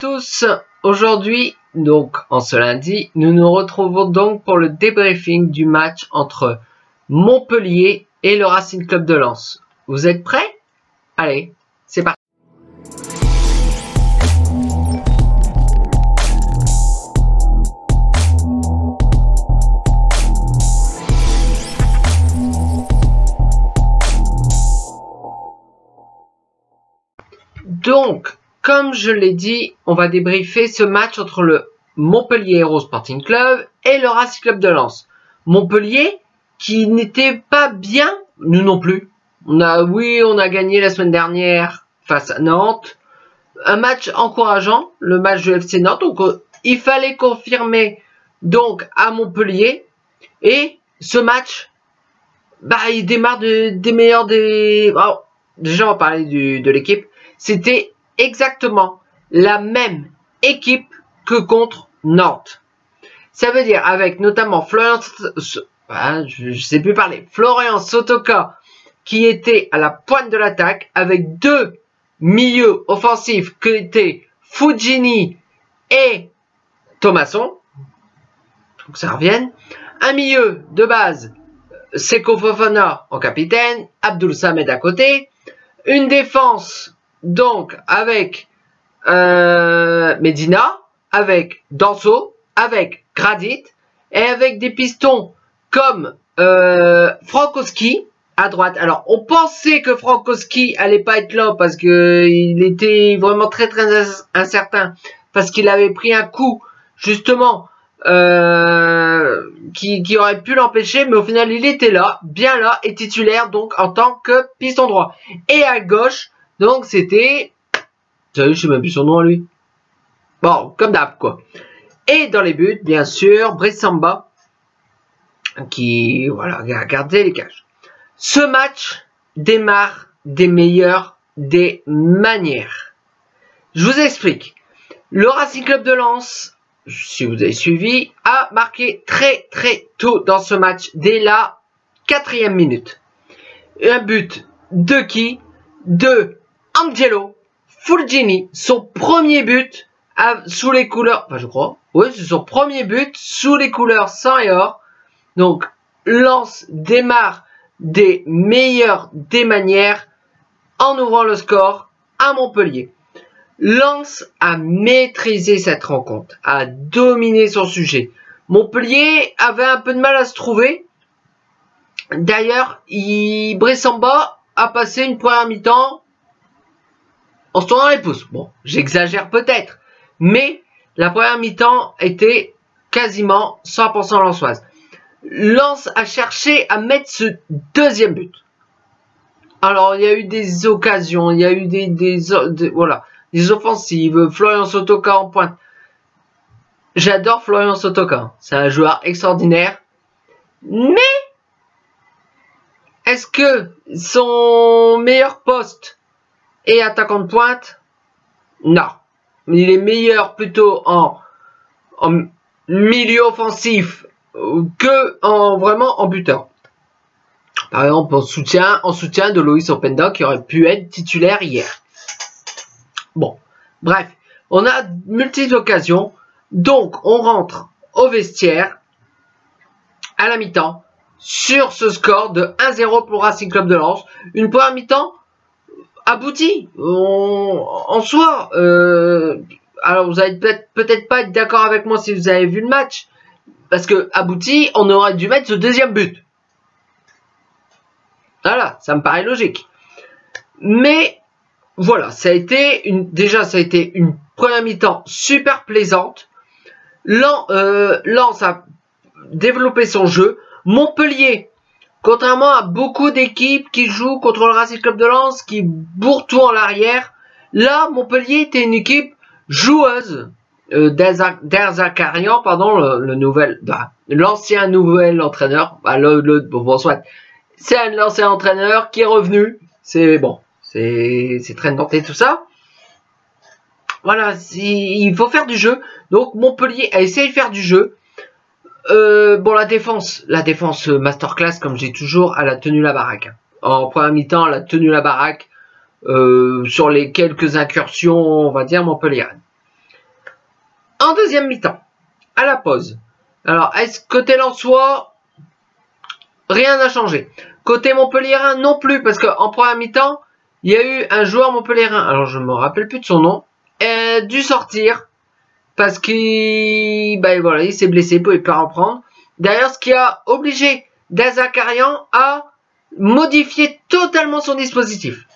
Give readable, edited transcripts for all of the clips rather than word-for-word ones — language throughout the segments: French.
tous, aujourd'hui, donc en ce lundi, nous nous retrouvons donc pour le débriefing du match entre Montpellier et le Racing Club de Lens. Vous êtes prêts? Allez, c'est parti. Donc, comme je l'ai dit, on va débriefer ce match entre le Montpellier Hérault Sporting Club et le Racing Club de Lens. Montpellier qui n'était pas bien, nous non plus. On a gagné la semaine dernière face à Nantes. Un match encourageant, le match de FC Nantes. Donc, il fallait confirmer donc à Montpellier. Et ce match, il démarre des meilleurs des... Oh, déjà, on va parler de l'équipe. C'était exactement la même équipe que contre Nantes. Ça veut dire avec notamment Florian Sotoka qui était à la pointe de l'attaque avec deux milieux offensifs qui étaient Fujini et Thomasson. Donc ça revienne. Un milieu de base, Seko Fofana en capitaine, Abdul Samed à côté. Une défense donc avec Medina, avec Danso, avec Gradit et avec des pistons comme Frankowski à droite. Alors on pensait que Frankowski allait pas être là parce que il était vraiment très incertain parce qu'il avait pris un coup justement qui aurait pu l'empêcher, mais au final il était là, bien là et titulaire donc en tant que piston droit. Et à gauche donc c'était, je sais même plus son nom à lui. Bon, comme d'hab quoi. Et dans les buts, bien sûr, Brice Samba qui a gardé les cages. Ce match démarre des meilleures des manières. Je vous explique. Le Racing Club de Lens, si vous avez suivi, a marqué très tôt dans ce match, dès la 4e minute. Un but de qui? De Angelo Fulgini, son premier but sous les couleurs, je crois, oui, c'est son premier but sous les couleurs sang et or. Donc, Lens démarre des meilleures des manières en ouvrant le score à Montpellier. Lens a maîtrisé cette rencontre, a dominé son sujet. Montpellier avait un peu de mal à se trouver. D'ailleurs, Brice Samba a passé une première mi-temps en se tournant les pouces. Bon, j'exagère peut-être, mais la première mi-temps était quasiment 100% lensoise. Lens a cherché à mettre ce deuxième but. Alors, il y a eu des occasions, il y a eu des offensives, Florian Sotoka en pointe. J'adore Florian Sotoka, c'est un joueur extraordinaire. Mais, est-ce que son meilleur poste est attaquant de pointe? Non. Il est meilleur plutôt en milieu offensif que vraiment en buteur. Par exemple, en soutien de Loïs Openda qui aurait pu être titulaire hier. Bon, bref, on a multiples occasions. Donc, on rentre au vestiaire à la mi-temps sur ce score de 1-0 pour Racing Club de Lens. Une première mi-temps aboutie en soi. Alors, vous allez peut-être pas être d'accord avec moi si vous avez vu le match. Parce que abouti, on aurait dû mettre ce deuxième but. Voilà, ça me paraît logique. Mais voilà, ça a été une première mi-temps super plaisante. Lens a développé son jeu. Montpellier, contrairement à beaucoup d'équipes qui jouent contre le Racing Club de Lens, qui bourrent tout en l'arrière, là, Montpellier était une équipe joueuse. Derzakarian, pardon, l'ancien nouvel entraîneur, c'est l'ancien entraîneur qui est revenu, c'est bon, c'est très tenté tout ça. Voilà, il faut faire du jeu. Donc Montpellier a essayé de faire du jeu. Bon, la défense masterclass, comme j'ai toujours, elle a tenu la baraque. En première mi-temps, elle a tenu la baraque sur les quelques incursions, on va dire, montpelliéraines. En deuxième mi-temps, à la pause. Alors, est-ce côté Lensois, rien n'a changé. Côté Montpellierin, non plus, parce qu'en première mi-temps, il y a eu un joueur Montpellierin, alors je me rappelle plus de son nom, dû sortir, parce qu'il voilà, il s'est blessé, il pouvait pas reprendre. D'ailleurs, ce qui a obligé Dazakarian à modifier totalement son dispositif.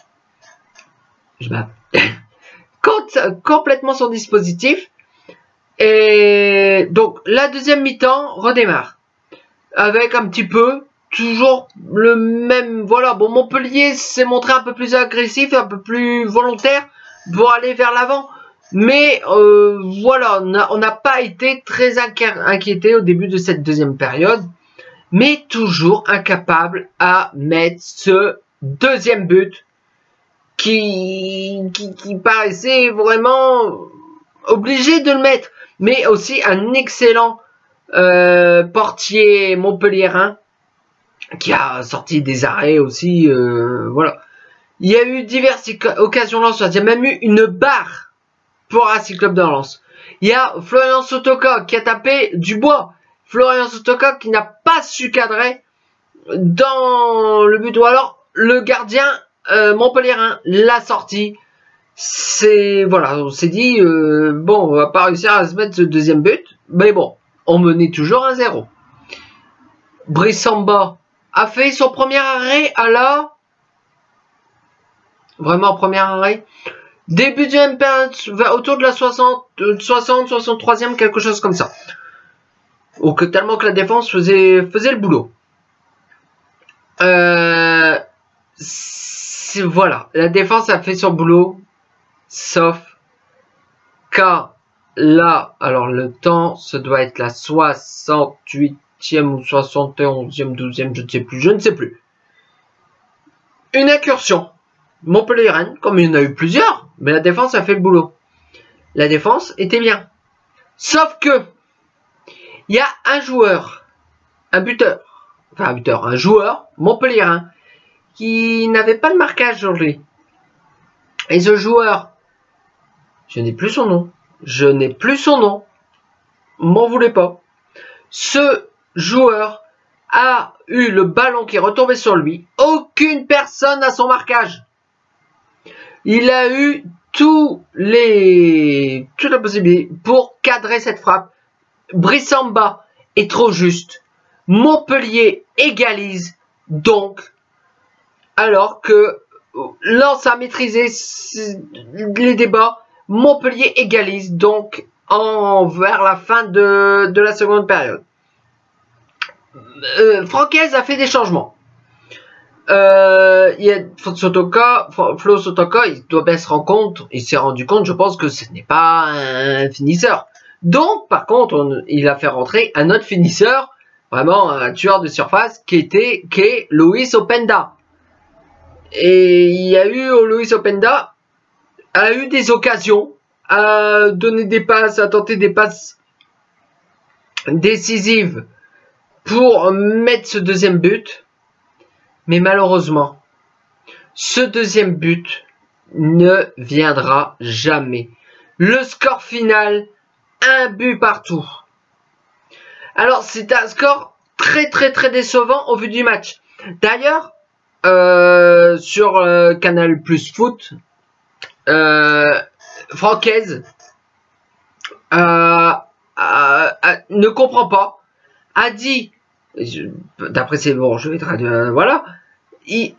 Complètement son dispositif. Et donc, la deuxième mi-temps redémarre. Avec un petit peu, toujours le même, voilà. Bon, Montpellier s'est montré un peu plus agressif, un peu plus volontaire pour aller vers l'avant. Mais voilà, on n'a pas été très inquiété au début de cette deuxième période. Mais toujours incapable à mettre ce deuxième but qui paraissait vraiment obligé de le mettre. Mais aussi un excellent portier montpelliérain qui a sorti des arrêts aussi. Voilà. Il y a eu diverses occasions Lensoises. Il y a même eu une barre pour Racing Club de Lens. Il y a Florian Sotoka qui a tapé du bois. Florian Sotoka qui n'a pas su cadrer dans le but. Ou alors le gardien montpelliérain l'a sorti. C'est voilà, on s'est dit bon, on va pas réussir à se mettre ce deuxième but, mais bon, on menait toujours 1-0. Brissamba a fait son premier arrêt à la vraiment premier arrêt début du même période, autour de la 63e, quelque chose comme ça. Ou que tellement que la défense faisait le boulot. Voilà, la défense a fait son boulot. Sauf qu'à là, alors le temps, ça doit être la 68e ou 71e, 12e, je ne sais plus. Une incursion. Montpellier-Rennes, comme il y en a eu plusieurs, mais la défense a fait le boulot. La défense était bien. Sauf que, il y a un joueur, un joueur, Montpellier-Rennes, qui n'avait pas de marquage sur lui. Et ce joueur, je n'ai plus son nom. M'en voulez pas. Ce joueur a eu le ballon qui est retombé sur lui. Aucune personne n'a son marquage. Il a eu toute la possibilité pour cadrer cette frappe. Brissamba est trop juste. Montpellier égalise donc. Alors que Lens a maîtrisé les débats. Montpellier égalise donc vers la fin de la seconde période. Francaise a fait des changements. Il y a Flo Sotoka, il doit bien se rendre compte, il s'est rendu compte, je pense que ce n'est pas un finisseur. Donc, par contre, il a fait rentrer un autre finisseur, vraiment un tueur de surface, qui est Luis Openda. Et il y a eu Luis Openda a eu des occasions à donner des passes, à tenter des passes décisives pour mettre ce deuxième but. Mais malheureusement, ce deuxième but ne viendra jamais. Le score final, un but partout. Alors, c'est un score très très très décevant au vu du match. D'ailleurs, sur Canal Plus Foot, Francaise ne comprend pas, a dit, d'après c'est bon, je vais traduire, voilà,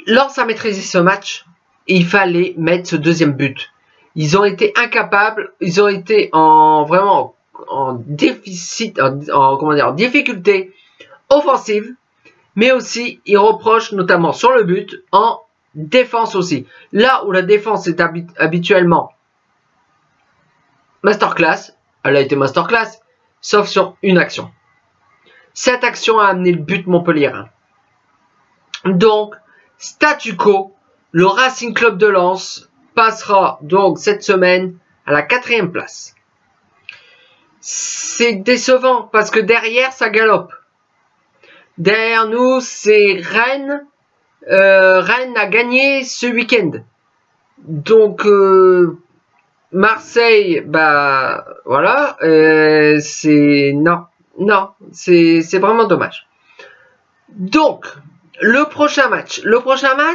Lens a maîtrisé ce match, il fallait mettre ce deuxième but. Ils ont été incapables, ils ont été vraiment en déficit, en difficulté offensive, mais aussi ils reprochent notamment sur le but en défense aussi. Là où la défense est habituellement masterclass, elle a été masterclass, sauf sur une action. Cette action a amené le but montpelliérain. Donc, statu quo, le Racing Club de Lens passera donc cette semaine à la 4e place. C'est décevant parce que derrière ça galope. Derrière nous, c'est Rennes. Rennes a gagné ce week-end. Donc, Marseille, bah voilà, c'est non, c'est vraiment dommage. Donc le prochain match,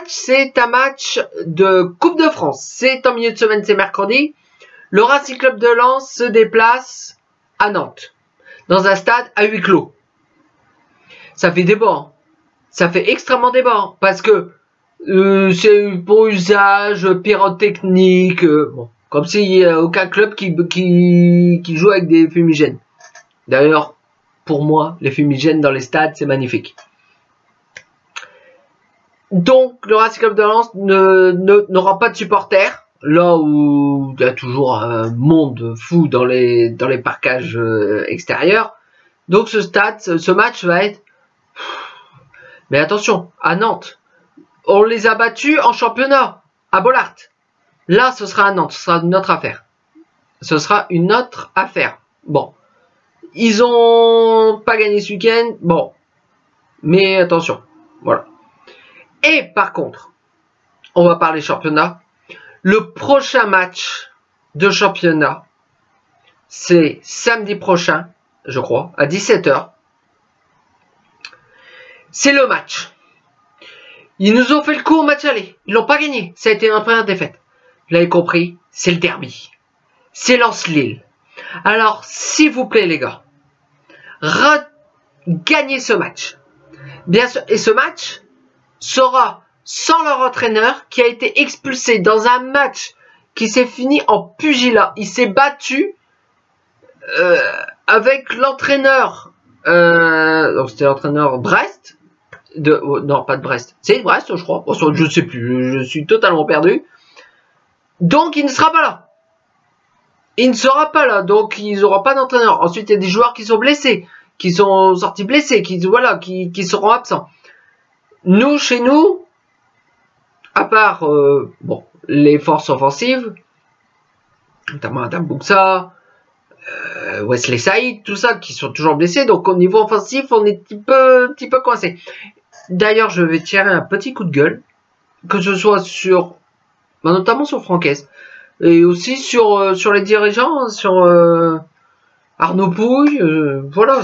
c'est un match de Coupe de France. C'est en milieu de semaine, c'est mercredi. Le Racing Club de Lens se déplace à Nantes, dans un stade à huis clos. Ça fait débat, hein. Ça fait extrêmement débat, parce que c'est pour usage pyrotechnique, bon, comme s'il n'y a aucun club qui joue avec des fumigènes. D'ailleurs, pour moi, les fumigènes dans les stades, c'est magnifique. Donc, le Racing Club de Lens n'aura pas de supporters, là où il y a toujours un monde fou dans les parcages extérieurs. Donc, ce match va être... Mais attention, à Nantes, on les a battus en championnat, à Bollaert. Là, ce sera à Nantes, ce sera une autre affaire. Ce sera une autre affaire. Bon, ils ont pas gagné ce week-end, bon, mais attention, voilà. Et par contre, on va parler championnat. Le prochain match de championnat, c'est samedi prochain, je crois, à 17 h. C'est le match. Ils nous ont fait le coup au match aller. Ils l'ont pas gagné. Ça a été une première défaite. Vous l'avez compris, c'est le derby. C'est Lens-Lille. Alors, s'il vous plaît, les gars, gagnez ce match. Bien sûr, et ce match sera sans leur entraîneur qui a été expulsé dans un match qui s'est fini en pugilat. Il s'est battu avec l'entraîneur. Donc c'était l'entraîneur Brest. Non, pas de Brest. C'est de Brest, je crois. Je ne sais plus. Je suis totalement perdu. Donc, il ne sera pas là. Il ne sera pas là. Donc, ils n'auront pas d'entraîneur. Ensuite, il y a des joueurs qui sont blessés. Qui sont sortis blessés. Qui seront absents. Nous, chez nous, à part bon, les forces offensives, notamment Adam Bouksa, Wesley Saïd, tout ça, qui sont toujours blessés. Donc, au niveau offensif, on est un petit peu coincé. D'ailleurs, je vais tirer un petit coup de gueule, que ce soit sur, notamment sur Francaise, et aussi sur les dirigeants, sur Arnaud Pouille, voilà,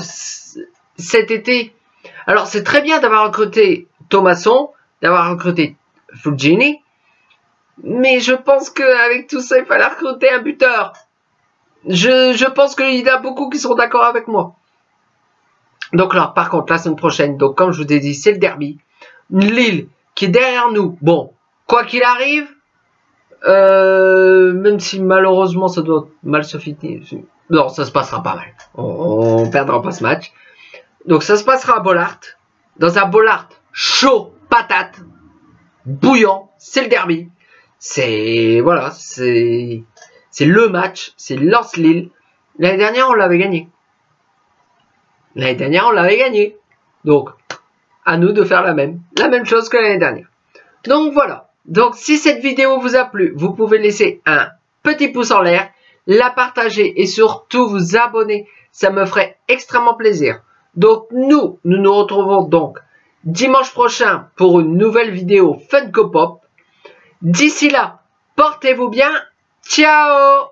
cet été. Alors, c'est très bien d'avoir recruté Thomasson, d'avoir recruté Fulgini, mais je pense qu'avec tout ça, il fallait recruter un buteur. Je pense qu'il y a beaucoup qui seront d'accord avec moi. Donc là, par contre, la semaine prochaine, donc comme je vous ai dit, c'est le derby. Lille, qui est derrière nous. Bon, quoi qu'il arrive, même si malheureusement ça doit mal se finir. Non, ça se passera pas mal. On perdra pas ce match. Donc ça se passera à Bollaert. Dans un Bollaert chaud, patate, bouillant. C'est le derby. C'est, voilà, c'est le match. C'est Lens-Lille. L'année dernière, on l'avait gagné. Donc, à nous de faire la même chose que l'année dernière. Donc voilà. Donc si cette vidéo vous a plu, vous pouvez laisser un petit pouce en l'air, la partager et surtout vous abonner. Ça me ferait extrêmement plaisir. Donc nous nous retrouvons donc dimanche prochain pour une nouvelle vidéo Funko Pop. D'ici là, portez-vous bien. Ciao!